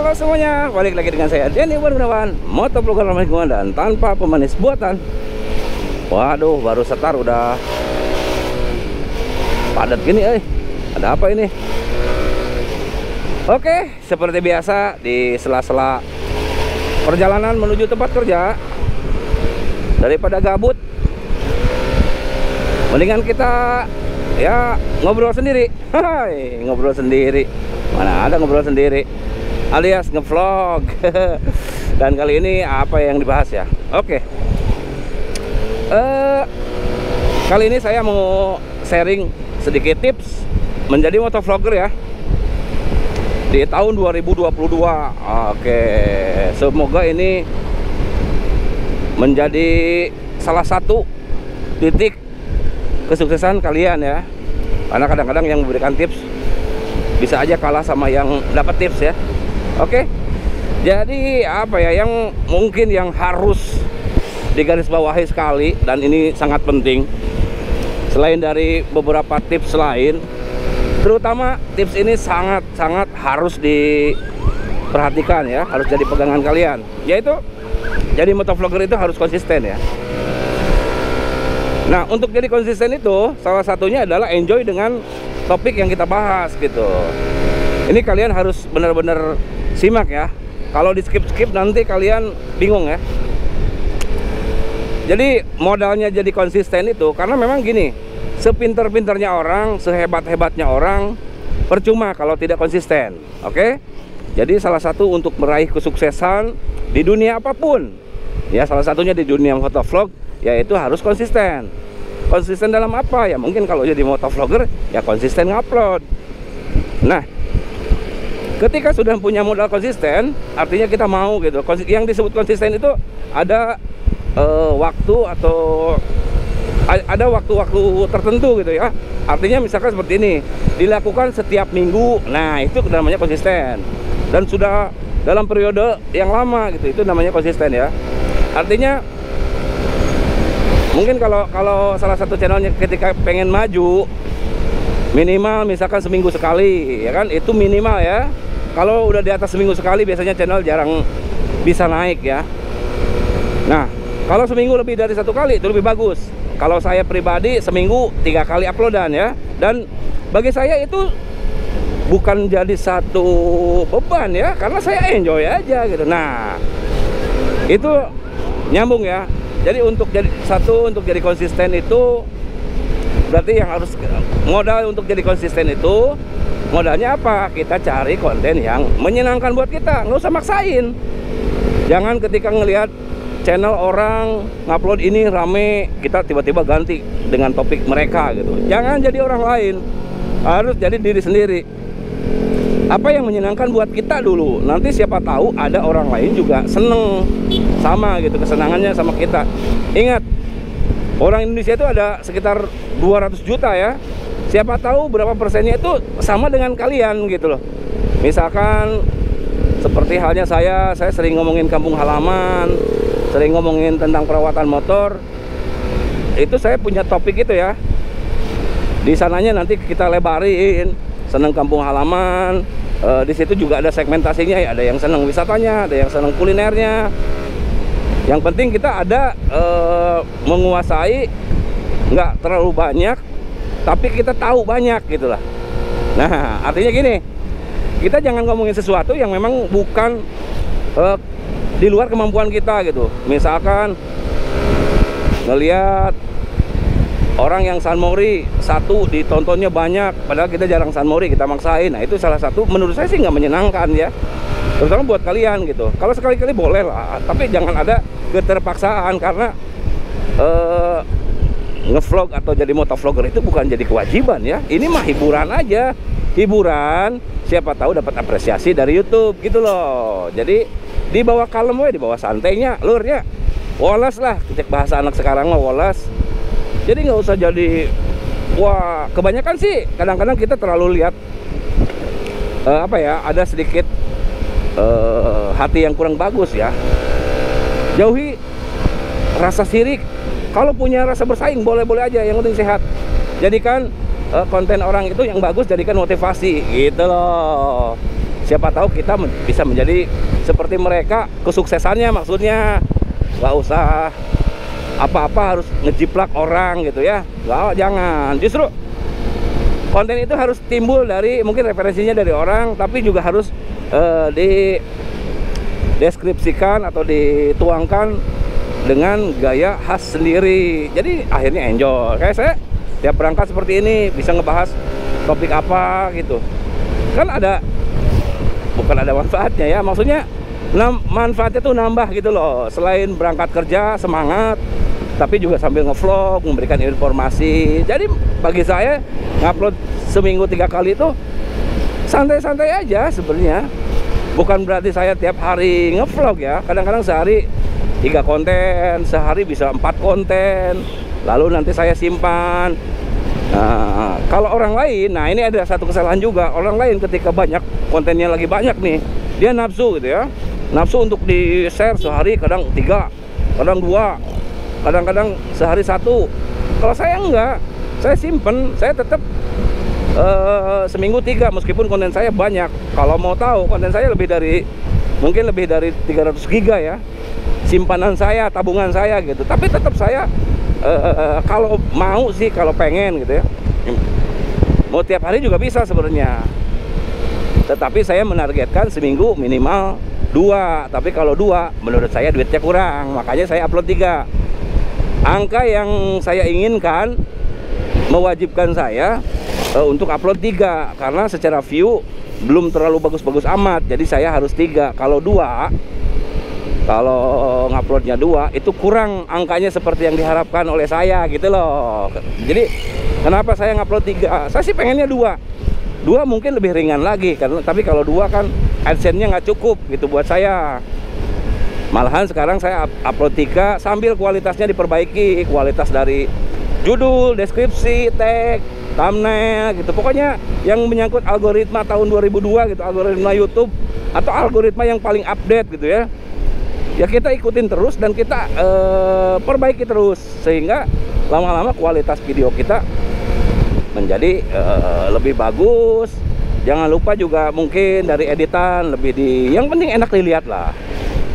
Halo semuanya, balik lagi dengan saya Denny Gunawan, motovlogger ramah lingkungan dan tanpa pemanis buatan. Waduh, baru setar udah padat gini, ada apa ini? Oke, seperti biasa di sela-sela perjalanan menuju tempat kerja, daripada gabut, mendingan kita ya ngobrol sendiri. Hai, ngobrol sendiri. Mana ada ngobrol sendiri, alias ngevlog. Dan kali ini apa yang dibahas ya? Oke. Kali ini saya mau sharing sedikit tips menjadi motovlogger ya di tahun 2022. Oke, semoga ini menjadi salah satu titik kesuksesan kalian ya. Karena kadang-kadang yang memberikan tips bisa aja kalah sama yang dapat tips ya. Oke. Jadi apa ya yang mungkin yang harus digarisbawahi sekali, dan ini sangat penting, selain dari beberapa tips lain, terutama tips ini sangat harus diperhatikan ya, harus jadi pegangan kalian, yaitu jadi motovlogger itu harus konsisten ya. Nah, untuk jadi konsisten itu salah satunya adalah enjoy dengan topik yang kita bahas gitu. Ini kalian harus benar-benar simak ya. Kalau di skip nanti kalian bingung ya. Jadi modalnya jadi konsisten itu karena memang gini, sepinter-pinternya orang, sehebat-hebatnya orang, percuma kalau tidak konsisten. Oke? Jadi salah satu untuk meraih kesuksesan di dunia apapun, ya salah satunya di dunia motovlog, yaitu harus konsisten. Konsisten dalam apa? Ya mungkin kalau jadi motovlogger ya konsisten ngupload. Nah, ketika sudah punya modal konsisten, artinya kita mau gitu. Yang disebut konsisten itu ada waktu atau ada waktu-waktu tertentu gitu ya. Artinya misalkan seperti ini, dilakukan setiap minggu. Nah, itu namanya konsisten. Dan sudah dalam periode yang lama gitu, itu namanya konsisten ya. Artinya mungkin kalau salah satu channelnya ketika pengen maju, minimal misalkan seminggu sekali ya kan, itu minimal ya. Kalau udah di atas seminggu sekali biasanya channel jarang bisa naik ya. Nah, kalau seminggu lebih dari satu kali itu lebih bagus. Kalau saya pribadi seminggu 3 kali uploadan ya. Dan bagi saya itu bukan jadi satu beban ya, karena saya enjoy aja gitu. Nah, itu nyambung ya. Jadi untuk jadi konsisten itu berarti yang harus modal untuk jadi konsisten itu modalnya apa? Kita cari konten yang menyenangkan buat kita, nggak usah maksain. Jangan ketika ngelihat channel orang ngupload ini rame, kita tiba-tiba ganti dengan topik mereka gitu. Jangan jadi orang lain, harus jadi diri sendiri. Apa yang menyenangkan buat kita dulu, nanti siapa tahu ada orang lain juga seneng sama gitu, kesenangannya sama kita. Ingat, orang Indonesia itu ada sekitar 200 juta ya. Siapa tahu berapa persennya itu sama dengan kalian gitu loh. Misalkan seperti halnya saya sering ngomongin kampung halaman, sering ngomongin tentang perawatan motor. Itu saya punya topik itu ya. Di sananya nanti kita lebarin, seneng kampung halaman. Di situ juga ada segmentasinya ya, ada yang seneng wisatanya, ada yang seneng kulinernya. Yang penting kita ada menguasai, nggak terlalu banyak, tapi kita tahu banyak gitulah. Nah, artinya gini, kita jangan ngomongin sesuatu yang memang bukan di luar kemampuan kita gitu. Misalkan ngelihat orang yang Sunmori satu ditontonnya banyak, padahal kita jarang Sunmori, kita maksain. Nah, itu salah satu menurut saya sih nggak menyenangkan ya, terutama buat kalian gitu. Kalau sekali-kali boleh lah, tapi jangan ada keterpaksaan, karena ngevlog atau jadi motovlogger itu bukan jadi kewajiban ya. Ini mah hiburan aja, hiburan, siapa tahu dapat apresiasi dari YouTube gitu loh. Jadi dibawa kalem we, dibawa santainya, lurnya woles lah, cek bahasa anak sekarang mah woles. Jadi nggak usah jadi, wah, kebanyakan sih kadang-kadang kita terlalu lihat apa ya, ada sedikit hati yang kurang bagus ya. Jauhi rasa sirik. Kalau punya rasa bersaing boleh-boleh aja, yang penting sehat. Jadikan konten orang itu yang bagus, jadikan motivasi gitu loh. siapa tahu kita bisa menjadi seperti mereka, kesuksesannya maksudnya. Nggak usah apa-apa harus ngejiplak orang gitu ya, nggak, jangan. Justru konten itu harus timbul dari, mungkin referensinya dari orang, tapi juga harus dideskripsikan atau dituangkan dengan gaya khas sendiri. Jadi akhirnya enjoy. Kayak saya tiap berangkat seperti ini bisa ngebahas topik apa gitu, kan ada, bukan ada manfaatnya ya, maksudnya manfaatnya tuh nambah gitu loh. Selain berangkat kerja semangat, tapi juga sambil ngevlog, memberikan informasi. Jadi bagi saya ngupload seminggu 3 kali itu santai-santai aja sebenarnya. Bukan berarti saya tiap hari ngevlog ya. Kadang-kadang sehari 3 konten, sehari bisa 4 konten, lalu nanti saya simpan. Nah, kalau orang lain, nah ini ada satu kesalahan juga. Orang lain ketika banyak kontennya, lagi banyak nih, dia nafsu gitu ya, nafsu untuk di share sehari, kadang 3, kadang 2, kadang-kadang sehari 1. Kalau saya enggak, saya simpen, saya tetap seminggu 3 meskipun konten saya banyak. Kalau mau tahu, konten saya mungkin lebih dari 300 giga ya, simpanan saya, tabungan saya gitu. Tapi tetap saya kalau mau sih, kalau pengen gitu ya, mau tiap hari juga bisa sebenarnya. Tetapi saya menargetkan seminggu minimal 2. Tapi kalau 2 menurut saya duitnya kurang, makanya saya upload 3. Angka yang saya inginkan mewajibkan saya untuk upload 3, karena secara view belum terlalu bagus-bagus amat. Jadi saya harus 3. Kalau nguploadnya 2 itu kurang angkanya seperti yang diharapkan oleh saya gitu loh. Jadi kenapa saya ngupload 3? Saya sih pengennya 2 mungkin lebih ringan lagi kan, tapi kalau 2 kan AdSense-nya nggak cukup gitu buat saya. Malahan sekarang saya upload 3 sambil kualitasnya diperbaiki, kualitas dari judul, deskripsi, tag, thumbnail gitu. Pokoknya yang menyangkut algoritma tahun 2002 gitu, algoritma YouTube atau algoritma yang paling update gitu ya. Ya kita ikutin terus dan kita perbaiki terus, sehingga lama-lama kualitas video kita menjadi lebih bagus. Jangan lupa juga mungkin dari editan yang penting enak dilihat lah.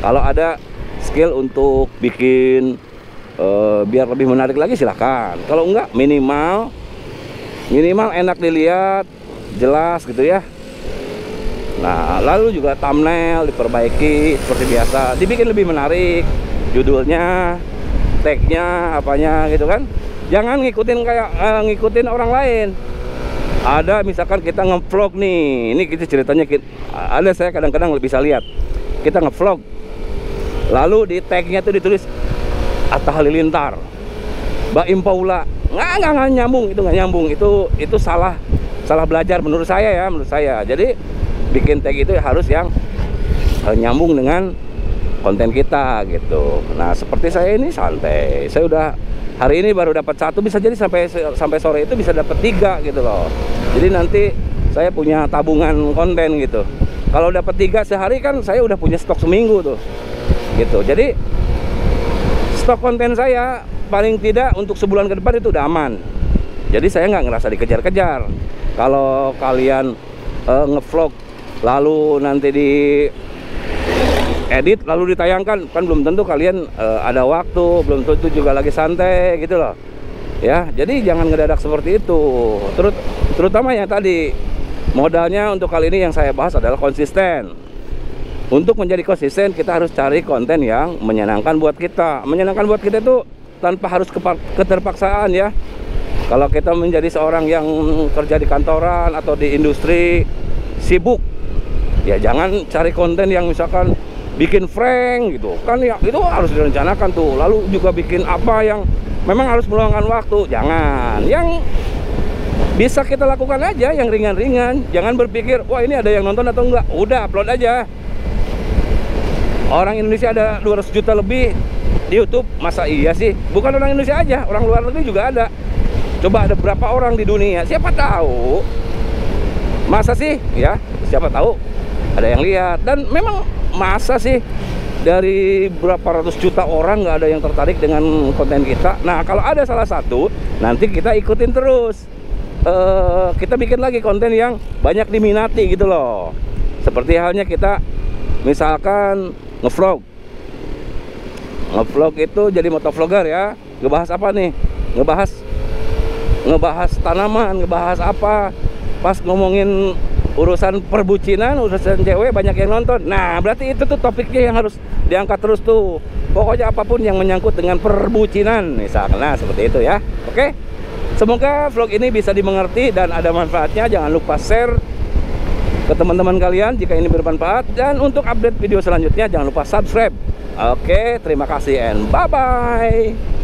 Kalau ada skill untuk bikin biar lebih menarik lagi silahkan. Kalau enggak, minimal enak dilihat, jelas gitu ya. Nah, lalu juga thumbnail diperbaiki seperti biasa, dibikin lebih menarik, judulnya, tagnya, apanya gitu kan. Jangan ngikutin orang lain. Ada misalkan kita ngevlog nih, ini kita ceritanya, ada saya kadang-kadang bisa lihat kita ngevlog, lalu di tagnya tuh ditulis Atta Halilintar, Baim Paula, nggak nyambung, itu nggak nyambung, itu salah belajar menurut saya ya, Jadi bikin tag itu harus yang nyambung dengan konten kita gitu. Nah seperti saya ini santai, saya udah hari ini baru dapat 1, bisa jadi sampai sore itu bisa dapat 3 gitu loh. Jadi nanti saya punya tabungan konten gitu. Kalau dapat 3 sehari kan saya udah punya stok seminggu tuh gitu. Jadi stok konten saya paling tidak untuk sebulan ke depan itu udah aman. Jadi saya nggak ngerasa dikejar-kejar. Kalau kalian ngevlog lalu nanti di edit lalu ditayangkan, kan belum tentu kalian ada waktu, belum tentu juga lagi santai gitu loh ya. Jadi jangan ngedadak seperti itu. Terutama yang tadi, modalnya untuk kali ini yang saya bahas adalah konsisten. Untuk menjadi konsisten kita harus cari konten yang menyenangkan buat kita. Menyenangkan buat kita itu tanpa harus keterpaksaan ya. Kalau kita menjadi seorang yang kerja di kantoran atau di industri sibuk, ya jangan cari konten yang misalkan bikin prank gitu kan ya, itu harus direncanakan tuh. Lalu juga bikin apa yang memang harus meluangkan waktu. Jangan, yang bisa kita lakukan aja yang ringan-ringan. Jangan berpikir wah ini ada yang nonton atau enggak, udah upload aja. Orang Indonesia ada 200 juta lebih di YouTube, masa iya sih? Bukan orang Indonesia aja, orang luar negeri juga ada. Coba ada berapa orang di dunia, siapa tahu. Masa sih ya, siapa tahu ada yang lihat. Dan memang masa sih dari berapa ratus juta orang nggak ada yang tertarik dengan konten kita. Nah kalau ada salah satu, nanti kita ikutin terus. Kita bikin lagi konten yang banyak diminati gitu loh, Seperti halnya kita misalkan ngevlog itu jadi motovlogger ya. Ngebahas apa nih? Ngebahas tanaman, ngebahas apa. Pas ngomongin urusan perbucinan, urusan cewek, banyak yang nonton. Nah, berarti itu tuh topiknya yang harus diangkat terus tuh. Pokoknya apapun yang menyangkut dengan perbucinan misalkan. Nah, seperti itu ya. Oke. Semoga vlog ini bisa dimengerti dan ada manfaatnya. Jangan lupa share ke teman-teman kalian jika ini bermanfaat, dan untuk update video selanjutnya jangan lupa subscribe. Oke, terima kasih and bye bye.